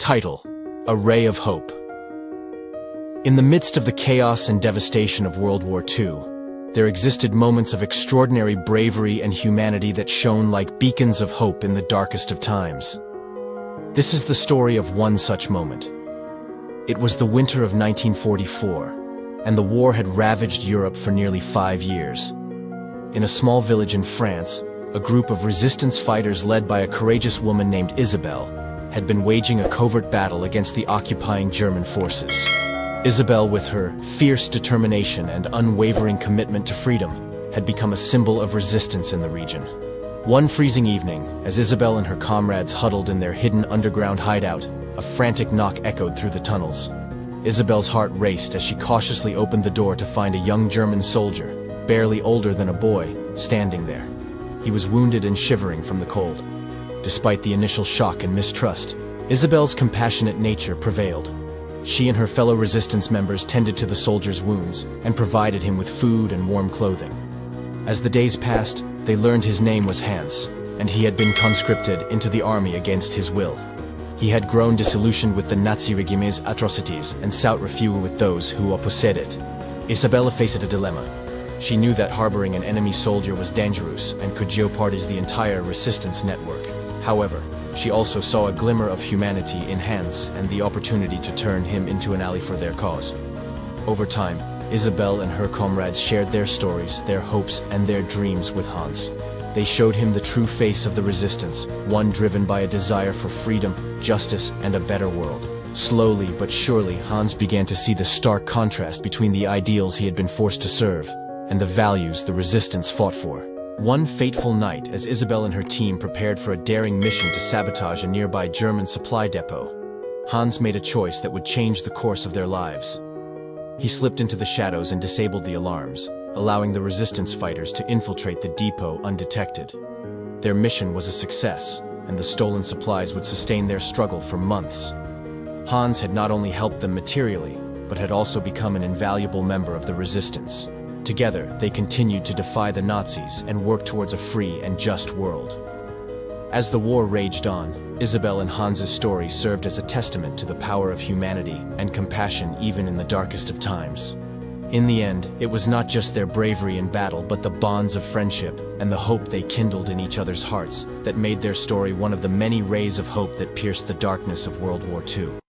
Title: A Ray of Hope. In the midst of the chaos and devastation of World War II, there existed moments of extraordinary bravery and humanity that shone like beacons of hope in the darkest of times. This is the story of one such moment. It was the winter of 1944, and the war had ravaged Europe for nearly 5 years. In a small village in France, a group of resistance fighters led by a courageous woman named Isabelle had been waging a covert battle against the occupying German forces. Isabelle, with her fierce determination and unwavering commitment to freedom, had become a symbol of resistance in the region. One freezing evening, as Isabelle and her comrades huddled in their hidden underground hideout, a frantic knock echoed through the tunnels. Isabelle's heart raced as she cautiously opened the door to find a young German soldier, barely older than a boy, standing there. He was wounded and shivering from the cold. Despite the initial shock and mistrust, Isabelle's compassionate nature prevailed. She and her fellow resistance members tended to the soldier's wounds and provided him with food and warm clothing. As the days passed, they learned his name was Hans, and he had been conscripted into the army against his will. He had grown disillusioned with the Nazi regime's atrocities and sought refuge with those who opposed it. Isabelle faced a dilemma. She knew that harboring an enemy soldier was dangerous and could jeopardize the entire resistance network. However, she also saw a glimmer of humanity in Hans and the opportunity to turn him into an ally for their cause. Over time, Isabelle and her comrades shared their stories, their hopes, and their dreams with Hans. They showed him the true face of the resistance, one driven by a desire for freedom, justice, and a better world. Slowly but surely, Hans began to see the stark contrast between the ideals he had been forced to serve and the values the resistance fought for. One fateful night, as Isabelle and her team prepared for a daring mission to sabotage a nearby German supply depot, Hans made a choice that would change the course of their lives. He slipped into the shadows and disabled the alarms, allowing the resistance fighters to infiltrate the depot undetected. Their mission was a success, and the stolen supplies would sustain their struggle for months. Hans had not only helped them materially, but had also become an invaluable member of the resistance. Together, they continued to defy the Nazis and work towards a free and just world. As the war raged on, Isabelle and Hans's story served as a testament to the power of humanity and compassion even in the darkest of times. In the end, it was not just their bravery in battle but the bonds of friendship and the hope they kindled in each other's hearts that made their story one of the many rays of hope that pierced the darkness of World War II.